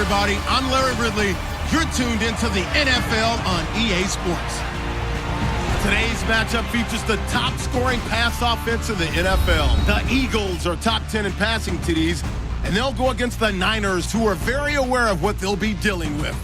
everybody. I'm Larry Ridley. You're tuned into the NFL on EA Sports. Today's matchup features the top-scoring pass offense in the NFL. The Eagles are top 10 in passing TDs, and they'll go against the Niners, who are very aware of what they'll be dealing with.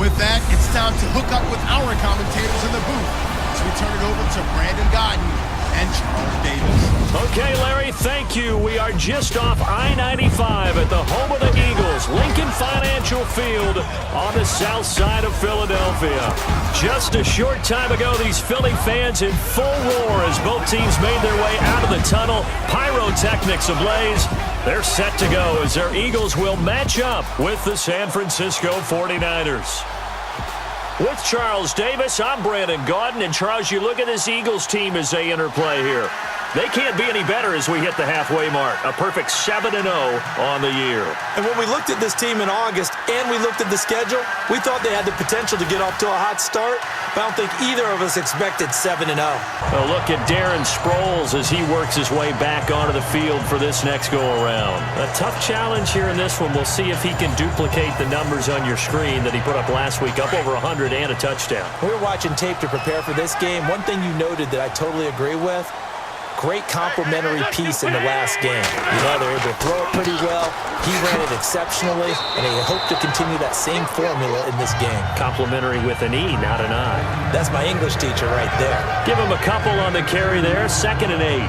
With that, it's time to hook up with our commentators in the booth as we turn it over to Brandon Godden and Charles Davis. Okay, Larry, thank you. We are just off I-95 at the home of the Eagles, Lincoln Financial Field on the south side of Philadelphia. Just a short time ago, these Philly fans in full roar as both teams made their way out of the tunnel. Pyrotechnics ablaze. They're set to go as their Eagles will match up with the San Francisco 49ers. With Charles Davis, I'm Brandon Gaudin. And, Charles, you look at this Eagles team as they interplay here. They can't be any better as we hit the halfway mark. A perfect 7-0 on the year. And when we looked at this team in August and we looked at the schedule, we thought they had the potential to get off to a hot start. But I don't think either of us expected 7-0. Well, look at Darren Sproles as he works his way back onto the field for this next go-around. A tough challenge here in this one. We'll see if he can duplicate the numbers on your screen that he put up last week, up over 100 and a touchdown. We were watching tape to prepare for this game. One thing you noted that I totally agree with, great complementary piece in the last game. You know, they're able to throw it pretty well. He ran it exceptionally, and they hope to continue that same formula in this game. Complimentary with an E, not an I. That's my English teacher right there. Give him a couple on the carry there, 2nd and 8.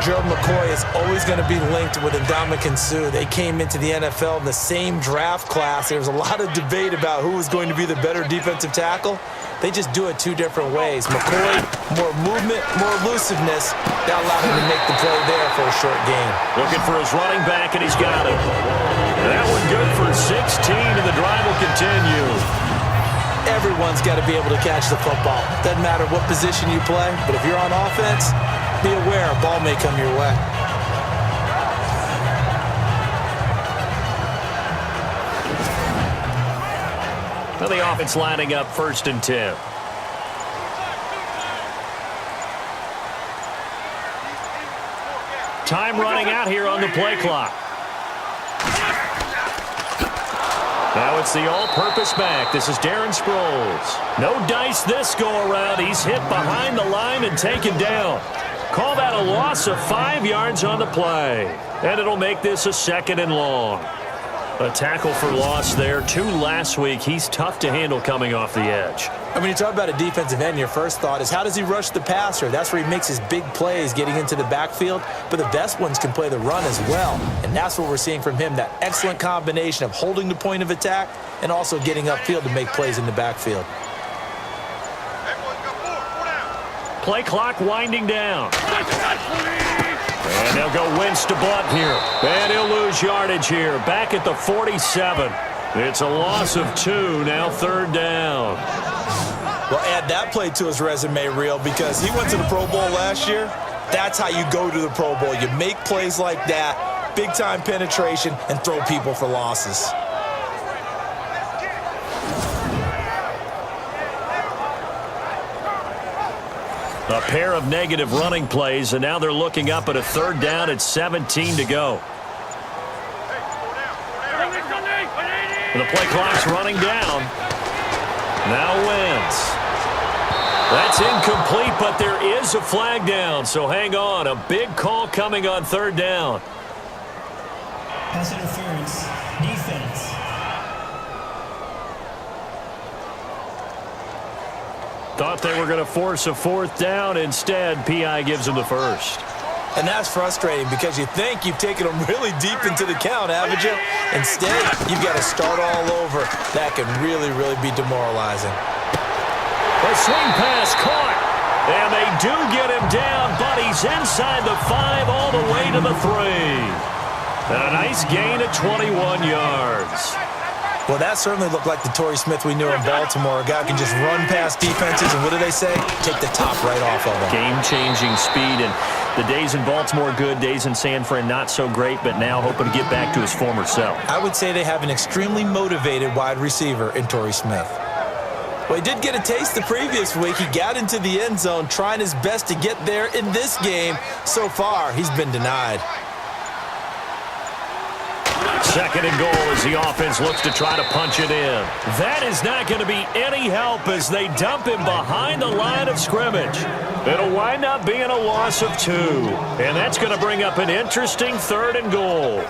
Gerald McCoy is always going to be linked with Ndamukong Suh. They came into the NFL in the same draft class. There was a lot of debate about who was going to be the better defensive tackle. They just do it two different ways. McCoy, more movement, more elusiveness. That allowed him to make the play there for a short gain. Looking for his running back, and he's got it. That one good for 16, and the drive will continue. Everyone's got to be able to catch the football. Doesn't matter what position you play, but if you're on offense, be aware a ball may come your way. Well, the offense lining up 1st and 10. Time running out here on the play clock. Now it's the all-purpose back. This is Darren Sproles. No dice this go-around. He's hit behind the line and taken down. Call that a loss of 5 yards on the play. And it'll make this a 2nd and long. A tackle for loss there. 2 last week. He's tough to handle coming off the edge. And when you talk about a defensive end, your first thought is how does he rush the passer? That's where he makes his big plays getting into the backfield. But the best ones can play the run as well. And that's what we're seeing from him, that excellent combination of holding the point of attack and also getting upfield to make plays in the backfield. Play clock winding down. And they'll go Wentz to Blunt here. And he'll lose yardage here. Back at the 47. It's a loss of 2. Now 3rd down. Well, add that play to his resume reel because he went to the Pro Bowl last year. That's how you go to the Pro Bowl. You make plays like that, big-time penetration, and throw people for losses. A pair of negative running plays, and now they're looking up at a 3rd down at 17 to go. And the play clock's running down. Now Wentz. That's incomplete, but there is a flag down, so hang on. A big call coming on 3rd down. Pass interference, defense. Thought they were going to force a 4th down. Instead, P.I. gives them the 1st. And that's frustrating because you think you've taken them really deep into the count, haven't you? Instead, you've got to start all over. That can really, really be demoralizing. A swing pass caught. And they do get him down, but he's inside the 5 all the way to the 3. And a nice gain of 21 yards. Well, that certainly looked like the Torrey Smith we knew in Baltimore. A guy who can just run past defenses, and what do they say? Take the top right off of them. Game-changing speed, and the days in Baltimore good, days in San Fran not so great, but now hoping to get back to his former self. I would say they have an extremely motivated wide receiver in Torrey Smith. Well, he did get a taste the previous week. He got into the end zone trying his best to get there in this game. So far, he's been denied. Second and goal as the offense looks to try to punch it in. That is not going to be any help as they dump him behind the line of scrimmage. It'll wind up being a loss of 2. And that's going to bring up an interesting third and goal.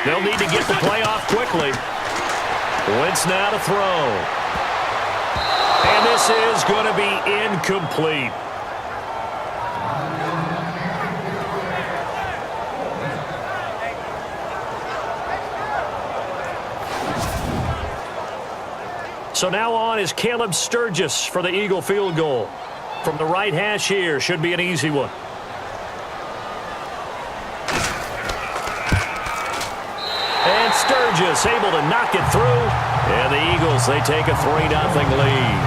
They'll need to get the play off quickly. Wentz now to throw. And this is going to be incomplete. So now on is Caleb Sturgis for the Eagle field goal. From the right hash here, should be an easy one. And Sturgis able to knock it through. And the Eagles, they take a 3-0 lead.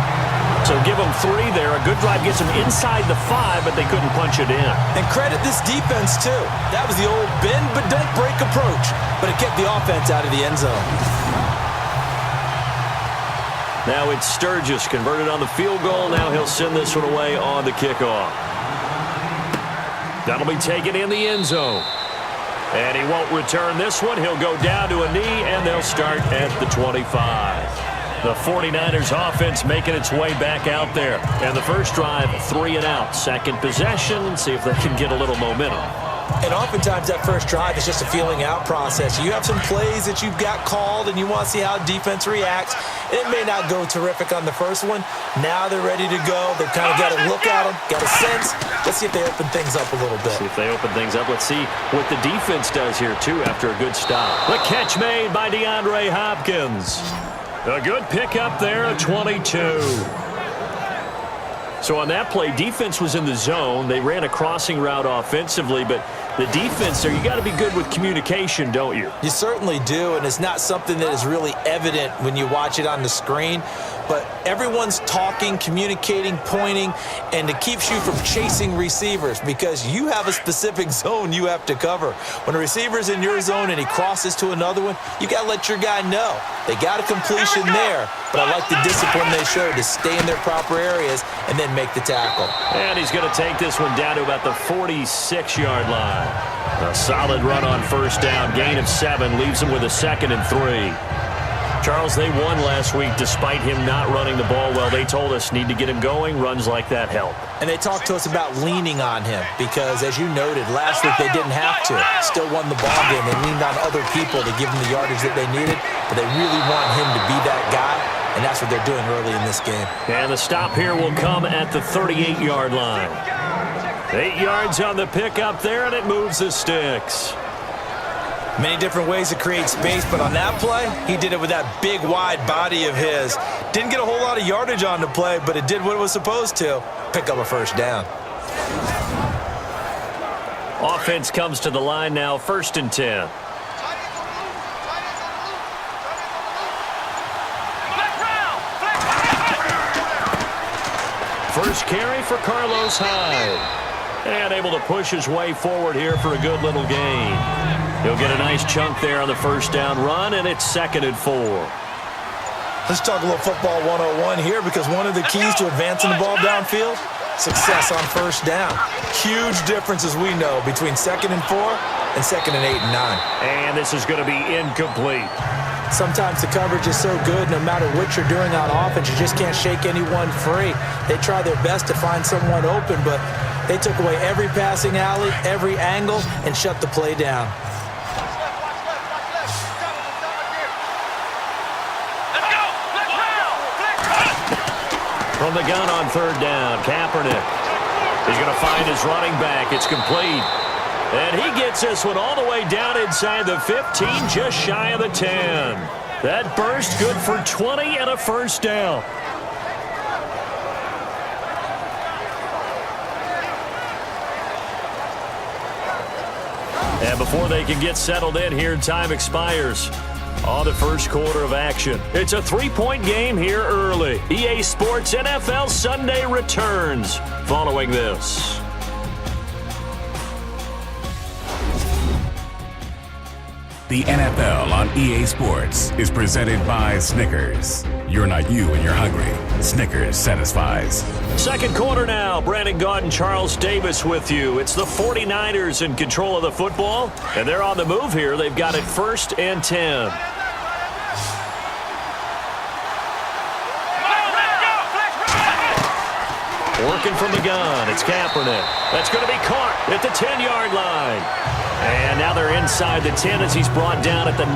So give them 3 there. A good drive gets them inside the 5, but they couldn't punch it in. And credit this defense, too. That was the old bend but don't break approach. But it kept the offense out of the end zone. Now it's Sturgis converted on the field goal. Now he'll send this one away on the kickoff. That'll be taken in the end zone. And he won't return this one. He'll go down to a knee, and they'll start at the 25. The 49ers offense making its way back out there. And the first drive, 3 and out. Second possession, see if they can get a little momentum. And oftentimes that first drive is just a feeling out process. You have some plays that you've got called and you want to see how defense reacts. It may not go terrific on the first one. Now they're ready to go. They've kind of got a look at them, got a sense. Let's see if they open things up a little bit. See if they open things up. Let's see what the defense does here, too, after a good stop. The catch made by DeAndre Hopkins. A good pickup there at 22. So on that play, defense was in the zone. They ran a crossing route offensively, but the defense there, you got to be good with communication, don't you? You certainly do, and it's not something that is really evident when you watch it on the screen. But everyone's talking, communicating, pointing, and it keeps you from chasing receivers because you have a specific zone you have to cover. When a receiver's in your zone and he crosses to another one, you got to let your guy know. They got a completion there, but I like the discipline they showed to stay in their proper areas and then make the tackle. And he's going to take this one down to about the 46-yard line. A solid run on first down. Gain of 7 leaves him with a 2nd and 3. Charles, they won last week despite him not running the ball well. They told us need to get him going. Runs like that help. And they talked to us about leaning on him because, as you noted, last week they didn't have to. Still won the ball game. They leaned on other people to give them the yardage that they needed, but they really want him to be that guy, and that's what they're doing early in this game. And the stop here will come at the 38-yard line. 8 yards on the pickup there, and it moves the sticks. Many different ways to create space, but on that play, he did it with that big, wide body of his. Didn't get a whole lot of yardage on the play, but it did what it was supposed to. Pick up a first down. Offense comes to the line now, 1st and 10. First carry for Carlos Hyde. And able to push his way forward here for a good little gain. He'll get a nice chunk there on the first down run, and it's 2nd and 4. Let's talk a little football 101 here because one of the keys to advancing the ball downfield, success on first down. Huge difference, as we know, between 2nd and 4 and 2nd and 8 and 9. And this is going to be incomplete. Sometimes the coverage is so good, no matter what you're doing on offense, you just can't shake anyone free. They try their best to find someone open, but they took away every passing alley, every angle, and shut the play down. From the gun on 3rd down, Kaepernick. He's going to find his running back. It's complete. And he gets this one all the way down inside the 15, just shy of the 10. That burst good for 20 and a first down. And before they can get settled in here, time expires on the first quarter of action. It's a 3-point game here early. EA Sports NFL Sunday returns following this. The NFL on EA Sports is presented by Snickers. You're not you when you're hungry. Snickers satisfies. Second quarter now. Brandon Gaudin, Charles Davis with you. It's the 49ers in control of the football, and they're on the move here. They've got it 1st and 10. Working from the gun, it's Kaepernick. That's going to be caught at the 10-yard line. And now they're inside the 10 as he's brought down at the 9.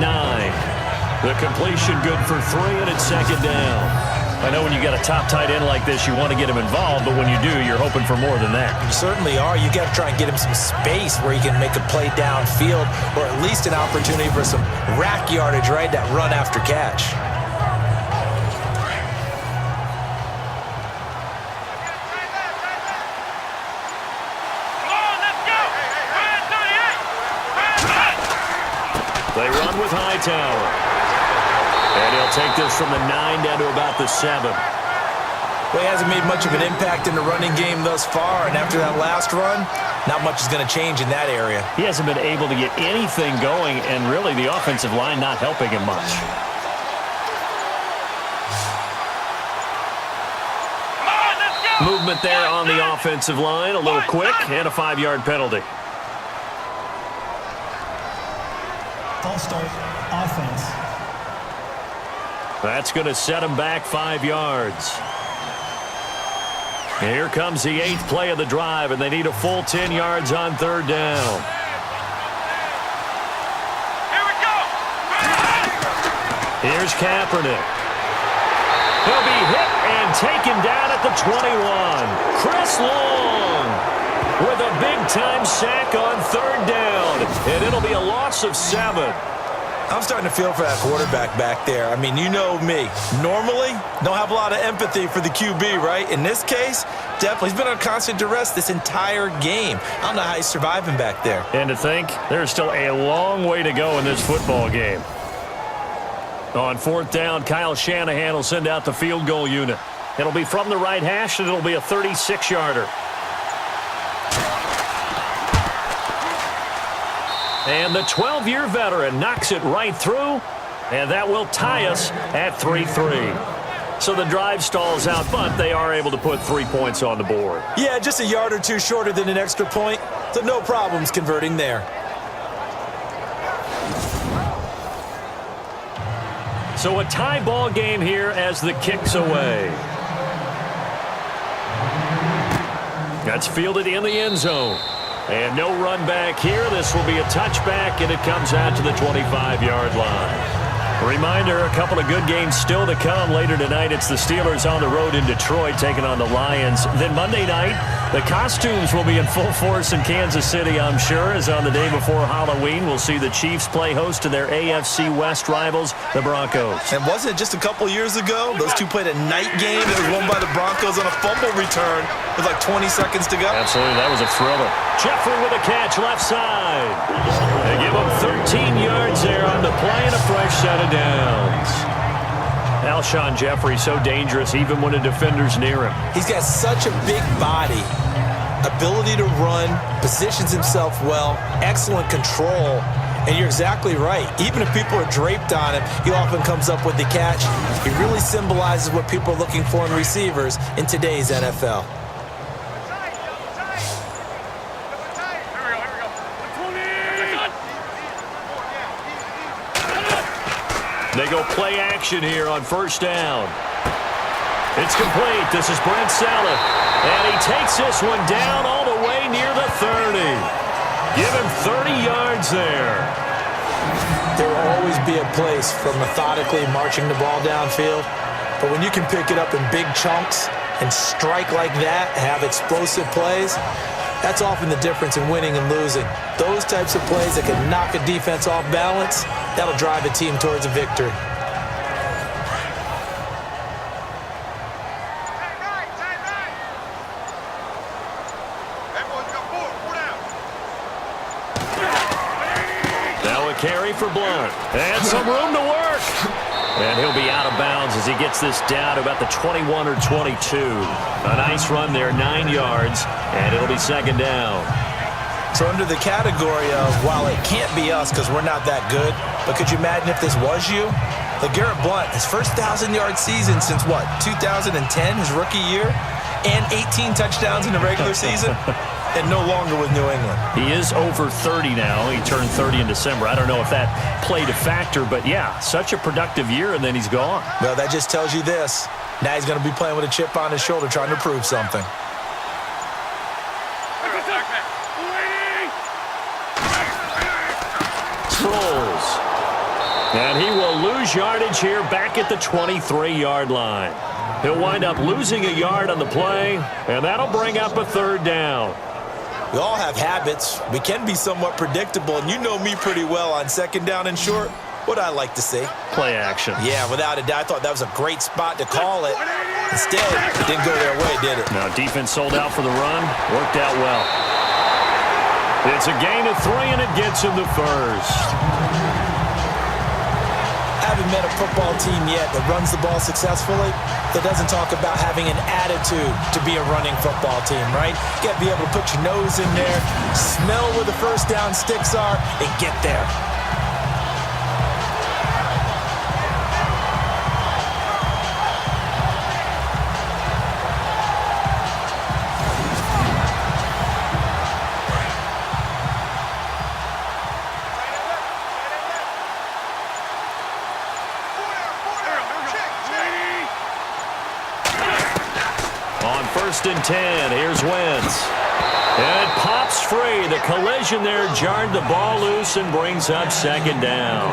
The completion good for 3, and it's 2nd down. I know when you got a top tight end like this, you want to get him involved, but when you do, you're hoping for more than that. You certainly are. You got to try and get him some space where he can make a play downfield, or at least an opportunity for some rack yardage, right? That run after catch. They run with Hightower. And he'll take this from the 9 down to about the 7. Well, he hasn't made much of an impact in the running game thus far, and after that last run, not much is going to change in that area. He hasn't been able to get anything going, and really the offensive line not helping him much. Movement there on the offensive line, a little quick, and a 5-yard penalty. False start, offense. That's going to set him back 5 yards. Here comes the 8th play of the drive, and they need a full 10 yards on 3rd down. Here we go! Here's Kaepernick. He'll be hit and taken down at the 21. Chris Long with a big-time sack on 3rd down, and it'll be a loss of 7. I'm starting to feel for that quarterback back there. I mean, you know me. Normally, don't have a lot of empathy for the QB, right? In this case, definitely. He's been on constant duress this entire game. I don't know how he's surviving back there. And to think, there's still a long way to go in this football game. On 4th down, Kyle Shanahan will send out the field goal unit. It'll be from the right hash, and it'll be a 36-yarder. And the 12-year veteran knocks it right through, and that will tie us at 3-3. So the drive stalls out, but they are able to put 3 points on the board. Yeah, just a yard or two shorter than an extra point, so no problems converting there. So a tie ball game here as the kick's away. That's fielded in the end zone. And no run back here. This will be a touchback, and it comes out to the 25-yard line. Reminder, a couple of good games still to come later tonight. It's the Steelers on the road in Detroit taking on the Lions. Then Monday night, the costumes will be in full force in Kansas City, I'm sure, as on the day before Halloween, we'll see the Chiefs play host to their AFC West rivals, the Broncos. And wasn't it just a couple years ago, those two played a night game that was won by the Broncos on a fumble return with like 20 seconds to go? Absolutely, that was a thriller. Jeffrey with a catch left side. They give him 13 yards there on the play and a fresh set of downs. Alshon Jeffrey so dangerous even when a defender's near him. He's got such a big body, ability to run, positions himself well, excellent control, and you're exactly right. Even if people are draped on him, he often comes up with the catch. He really symbolizes what people are looking for in receivers in today's NFL. They go play action here on 1st down. It's complete. This is Brent Saleh. And he takes this one down all the way near the 30. Give him 30 yards there. There will always be a place for methodically marching the ball downfield. But when you can pick it up in big chunks and strike like that, have explosive plays, that's often the difference in winning and losing. Those types of plays that can knock a defense off balance, that'll drive a team towards a victory. Now a carry for Blunt. And some room to work. And he'll be out of bounds as he gets this down to about the 21 or 22. A nice run there, 9 yards, and it'll be 2nd down. So under the category of, while it can't be us because we're not that good, but could you imagine if this was you? LeGarrette Blount, his first 1,000-yard season since, what, 2010, his rookie year? And 18 touchdowns in the regular season? And no longer with New England. He is over 30 now. He turned 30 in December. I don't know if that played a factor, but yeah, such a productive year, and then he's gone. Well, that just tells you this. Now he's going to be playing with a chip on his shoulder trying to prove something. Trolls. And he will lose yardage here back at the 23-yard line. He'll wind up losing a yard on the play, and that'll bring up a third down. We all have habits. We can be somewhat predictable, and you know me pretty well on second down and short. What I like to see. Play action. Yeah, without a doubt. I thought that was a great spot to call it. Instead, it didn't go their way, did it? Now, defense sold out for the run. Worked out well. It's a gain of 3, and it gets him the first. Haven't met a football team yet that runs the ball successfully that doesn't talk about having an attitude to be a running football team, right? You got to be able to put your nose in there, smell where the first down sticks are, and get there. First and 10. Here's Wentz. And it pops free. The collision there jarred the ball loose and brings up second down.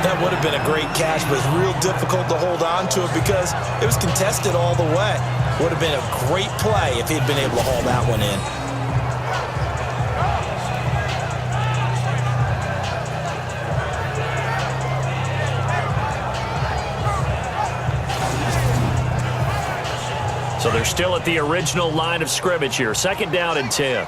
That would have been a great catch, but it's real difficult to hold on to it because it was contested all the way. Would have been a great play if he'd been able to haul that one in. So they're still at the original line of scrimmage here. Second down and 10.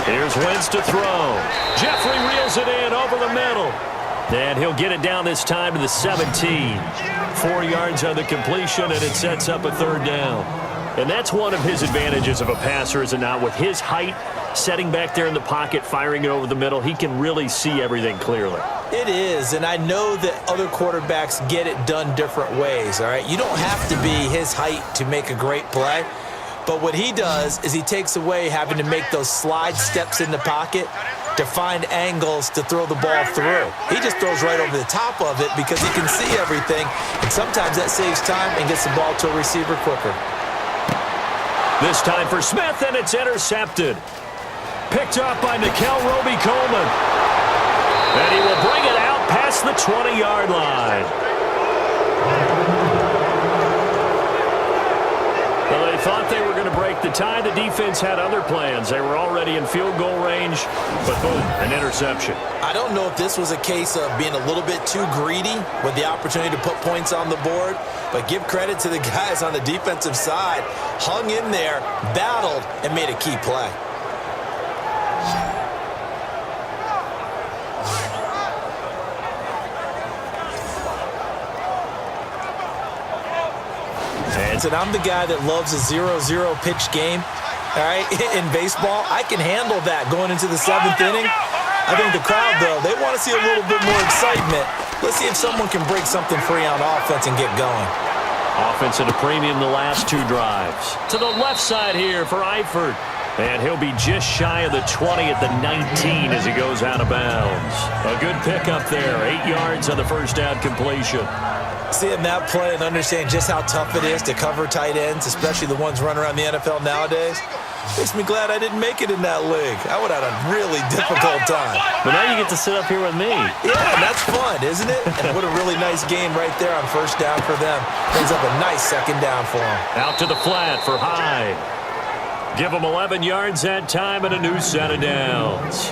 Here's Wentz to throw. Jeffrey reels it in over the middle. And he'll get it down this time to the 17. 4 yards on the completion, and it sets up a third down. And that's one of his advantages of a passer, is it not? With his height, setting back there in the pocket, firing it over the middle, he can really see everything clearly. It is, and I know that other quarterbacks get it done different ways, all right? You don't have to be his height to make a great play, but what he does is he takes away having to make those slide steps in the pocket to find angles to throw the ball through. He just throws right over the top of it because he can see everything, and sometimes that saves time and gets the ball to a receiver quicker. This time for Smith, and it's intercepted. Picked up by Nickel Roby-Coleman. And he will bring it out past the 20-yard line. Well, they thought they were going to break the tie. The defense had other plans. They were already in field goal range, but boom, an interception. I don't know if this was a case of being a little bit too greedy with the opportunity to put points on the board, but give credit to the guys on the defensive side. Hung in there, battled, and made a key play. And I'm the guy that loves a 0-0 pitch game, all right, in baseball. I can handle that going into the 7th inning. I think the crowd, though, they want to see a little bit more excitement. Let's see if someone can break something free on offense and get going. Offense at a premium the last 2 drives. To the left side here for Eifert. And he'll be just shy of the 20 at the 19 as he goes out of bounds. A good pickup there. 8 yards on the first down completion. Seeing that play and understanding just how tough it is to cover tight ends, especially the ones running around the NFL nowadays, makes me glad I didn't make it in that league. I would have had a really difficult time. But now you get to sit up here with me. Yeah, that's fun, isn't it? And what a really nice game right there on first down for them. Brings up a nice second down for them. Out to the flat for Hyde. Give them 11 yards that time and a new set of downs.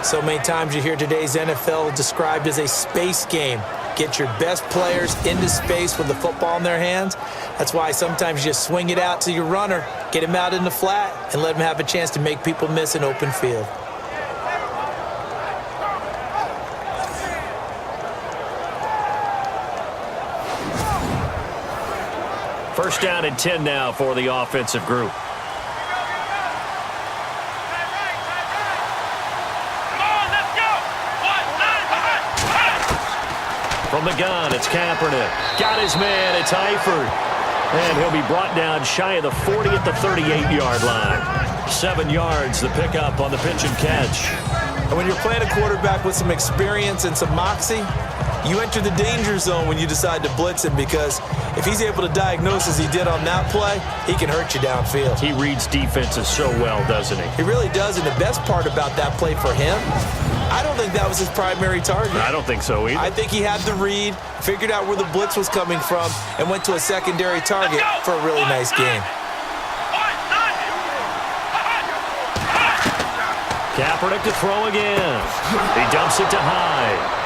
So many times you hear today's NFL described as a space game. Get your best players into space with the football in their hands. That's why sometimes you just swing it out to your runner, get him out in the flat, and let him have a chance to make people miss an open field. First down and 10 now for the offensive group. From the gun, it's Kaepernick. Got his man, it's Eifert. And he'll be brought down shy of the 40 at the 38-yard line. 7 yards, the pickup on the pitch and catch. And when you're playing a quarterback with some experience and some moxie, you enter the danger zone when you decide to blitz him, because if he's able to diagnose as he did on that play, he can hurt you downfield. He reads defenses so well, doesn't he? He really does, and the best part about that play for him, I don't think that was his primary target. I don't think so either. I think he had the read, figured out where the blitz was coming from, and went to a secondary target for a really nice game. Kaepernick to throw again. He dumps it to Hyde.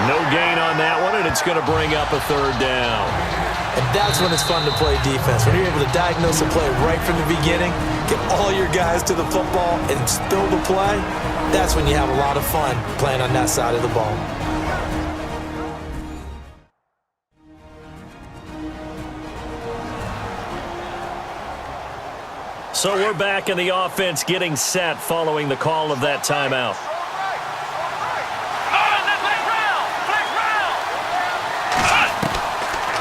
No gain on that one, and it's going to bring up a third down. And that's when it's fun to play defense. When you're able to diagnose a play right from the beginning, get all your guys to the football, and spill the play, that's when you have a lot of fun playing on that side of the ball. So we're back in the offense getting set following the call of that timeout.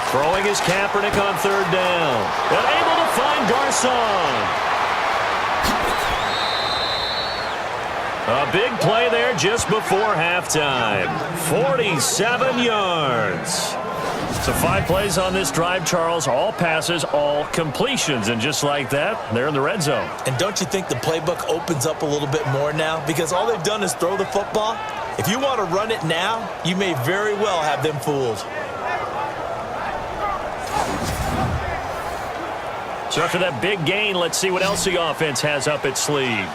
Throwing is Kaepernick on third down. And able to find Garcon. A big play there just before halftime. 47 yards. So 5 plays on this drive, Charles. All passes, all completions. And just like that, they're in the red zone. And don't you think the playbook opens up a little bit more now? Because all they've done is throw the football. If you want to run it now, you may very well have them fooled. So after that big gain, let's see what else the offense has up its sleeve.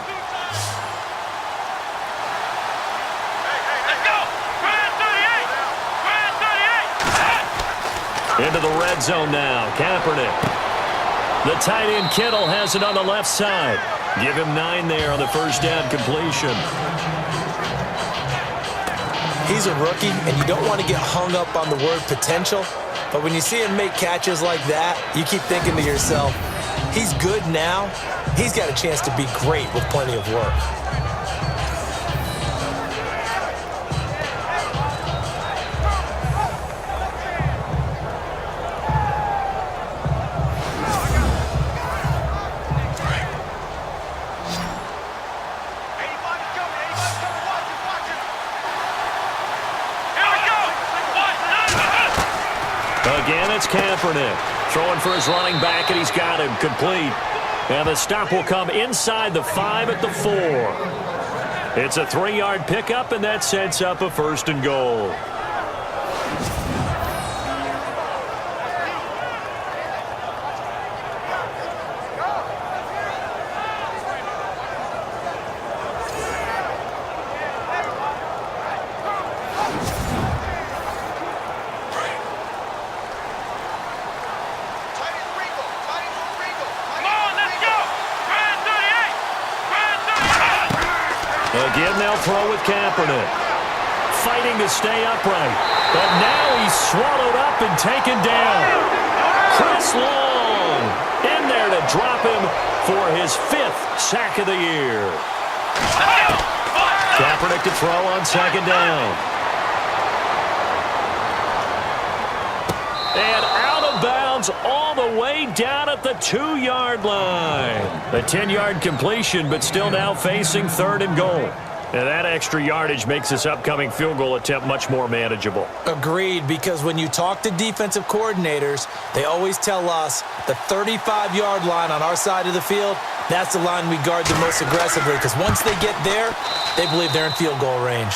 Into the red zone now. Kaepernick. The tight end Kittle has it on the left side. Give him 9 there on the first down completion. He's a rookie, and you don't want to get hung up on the word potential. But when you see him make catches like that, you keep thinking to yourself, he's good now. He's got a chance to be great with plenty of work. Again, it's Kaepernick. Throwing for his running back, and he's got him complete. And the stop will come inside the 5 at the 4. It's a 3-yard pickup, and that sets up a 1st and goal. Again, they'll throw with Kaepernick. Fighting to stay upright. But now he's swallowed up and taken down. Chris Long in there to drop him for his 5th sack of the year. Kaepernick to throw on 2nd down. And out of bounds all the way down at the 2-yard line. A 10-yard completion, but still now facing 3rd and goal. And that extra yardage makes this upcoming field goal attempt much more manageable. Agreed, because when you talk to defensive coordinators, they always tell us the 35-yard line on our side of the field, that's the line we guard the most aggressively, because once they get there, they believe they're in field goal range.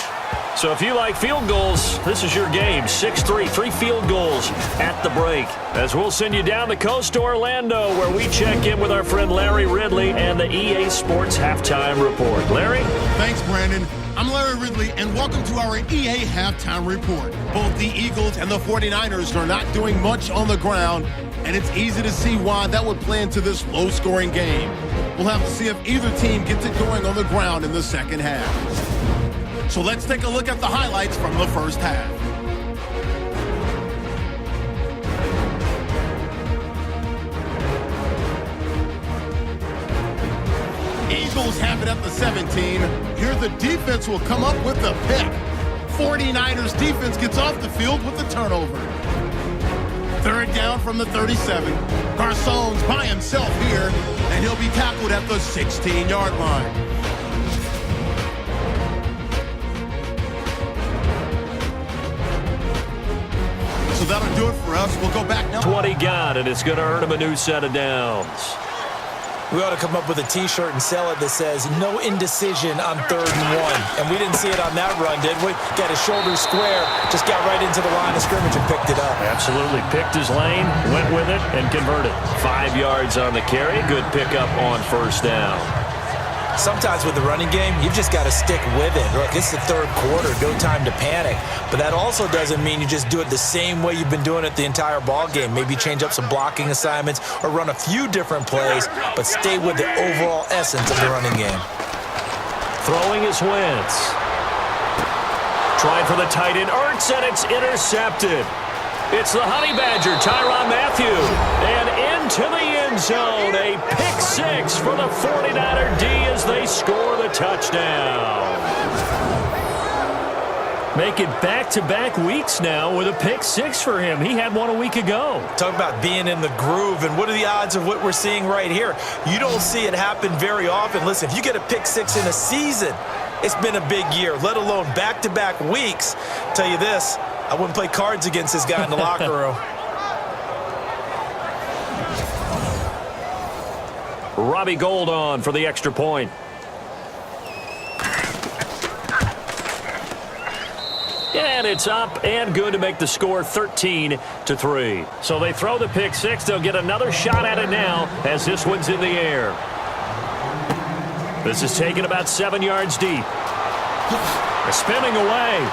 So if you like field goals, this is your game. 6-3, 3 field goals at the break. As we'll send you down the coast to Orlando, where we check in with our friend Larry Ridley and the EA Sports Halftime Report. Larry? Thanks, Brandon. I'm Larry Ridley, and welcome to our EA Halftime Report. Both the Eagles and the 49ers are not doing much on the ground, and it's easy to see why that would play into this low-scoring game. We'll have to see if either team gets it going on the ground in the second half. So let's take a look at the highlights from the first half. Eagles have it at the 17. Here the defense will come up with the pick. 49ers defense gets off the field with the turnover. Third down from the 37. Garçon's by himself here, and he'll be tackled at the 16-yard line. So that'll do it for us. We'll go back now. 20 got it. It's going to earn him a new set of downs. We ought to come up with a T-shirt and sell it that says, no indecision on 3rd and 1. And we didn't see it on that run, did we? Got his shoulders square, just got right into the line of scrimmage and picked it up. Absolutely. Picked his lane, went with it, and converted. 5 yards on the carry. Good pickup on first down. Sometimes with the running game, you've just got to stick with it. Look, it's the 3rd quarter, no time to panic. But that also doesn't mean you just do it the same way you've been doing it the entire ball game. Maybe change up some blocking assignments or run a few different plays, but stay with the overall essence of the running game. Throwing is Wentz. Tried for the tight end, Ertz, and it's intercepted. It's the Honey Badger, Tyrann Mathieu, and into the end zone. A pick 6 for the 49er D as they score the touchdown. Make it back-to-back weeks now with a pick 6 for him. He had one a week ago. Talk about being in the groove, and what are the odds of what we're seeing right here? You don't see it happen very often. Listen, if you get a pick 6 in a season, it's been a big year, let alone back-to-back weeks. Tell you this, I wouldn't play cards against this guy in the locker room. Robbie Gould on for the extra point. And it's up and good to make the score 13-3. So they throw the pick 6. They'll get another shot at it now as this one's in the air. This is taken about 7 yards deep. Spinning away.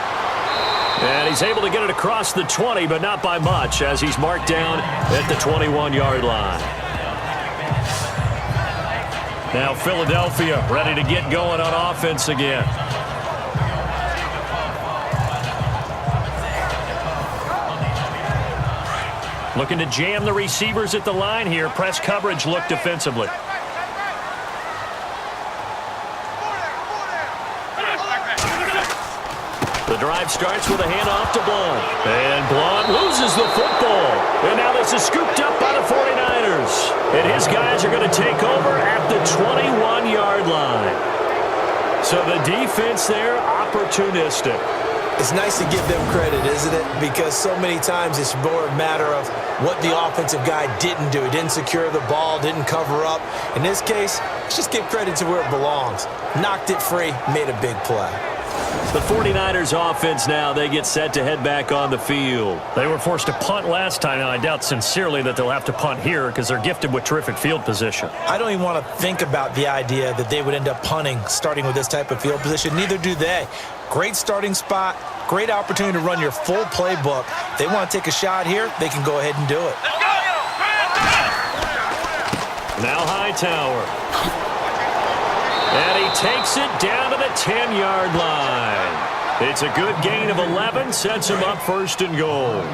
And he's able to get it across the 20, but not by much as he's marked down at the 21-yard line. Now Philadelphia ready to get going on offense again. Looking to jam the receivers at the line here. Press coverage look defensively. The drive starts with a handoff to Blount. And Blount loses the football. And now this is scooped up by the 49ers. And his guys are going to take over at the 21-yard line. So the defense there, opportunistic. It's nice to give them credit, isn't it? Because so many times it's more a matter of what the offensive guy didn't do. He didn't secure the ball, didn't cover up. In this case, let's just give credit to where it belongs. Knocked it free, made a big play. The 49ers offense now, they get set to head back on the field. They were forced to punt last time, and I doubt sincerely that they'll have to punt here because they're gifted with terrific field position. I don't even want to think about the idea that they would end up punting starting with this type of field position. Neither do they. Great starting spot, great opportunity to run your full playbook. They want to take a shot here, they can go ahead and do it. Now Hightower. And he takes it down to the 10-yard line. It's a good gain of 11, sets him up 1st and goal.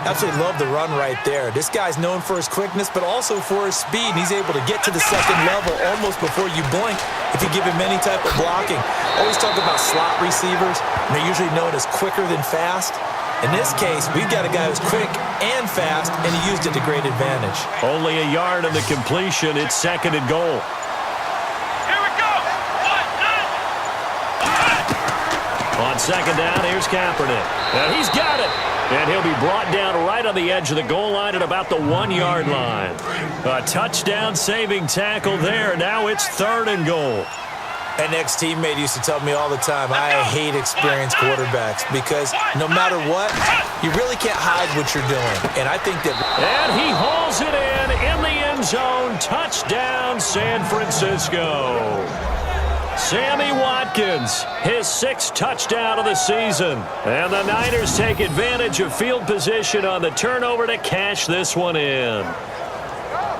Absolutely love the run right there. This guy's known for his quickness, but also for his speed. And he's able to get to the 2nd level almost before you blink if you give him any type of blocking. Always talk about slot receivers, and they're usually known as quicker than fast. In this case, we've got a guy who's quick and fast, and he used it to great advantage. Only a yard on the completion. It's 2nd and goal. On 2nd down, here's Kaepernick. And he's got it. And he'll be brought down right on the edge of the goal line at about the 1-yard line. A touchdown-saving tackle there. Now it's 3rd and goal. An ex-teammate used to tell me all the time, I hate experienced quarterbacks because no matter what, you really can't hide what you're doing. And I think that... And he hauls it in the end zone. Touchdown, San Francisco. Sammy Watkins, his 6th touchdown of the season. And the Niners take advantage of field position on the turnover to cash this one in.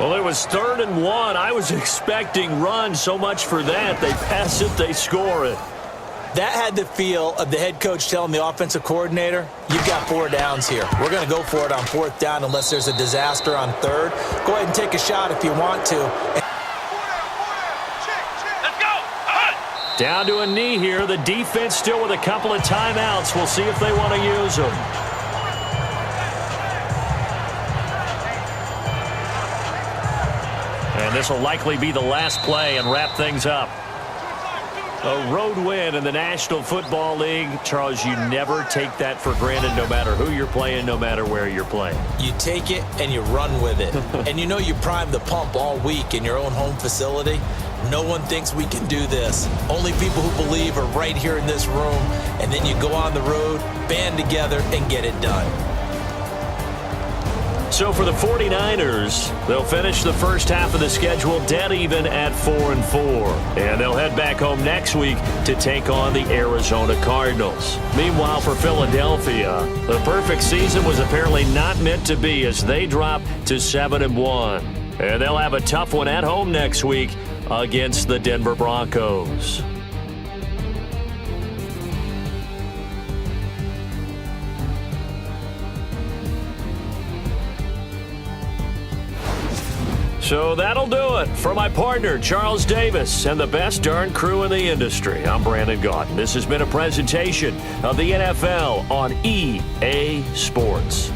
Well, it was 3rd and 1. I was expecting run, so much for that. They pass it, they score it. That had the feel of the head coach telling the offensive coordinator, you've got 4 downs here. We're going to go for it on 4th down unless there's a disaster on 3rd. Go ahead and take a shot if you want to. Down to a knee here. The defense still with a couple of timeouts. We'll see if they want to use them. And this will likely be the last play and wrap things up. A road win in the National Football League. Charles, you never take that for granted no matter who you're playing, no matter where you're playing. You take it and you run with it. And you know you primed the pump all week in your own home facility. No one thinks we can do this. Only people who believe are right here in this room. And then you go on the road, band together, and get it done. So for the 49ers, they'll finish the first half of the schedule dead even at 4-4. And they'll head back home next week to take on the Arizona Cardinals. Meanwhile, for Philadelphia, the perfect season was apparently not meant to be as they drop to 7-1. And they'll have a tough one at home next week against the Denver Broncos. So that'll do it. For my partner, Charles Davis, and the best darn crew in the industry, I'm Brandon Gaudin. This has been a presentation of the NFL on EA Sports.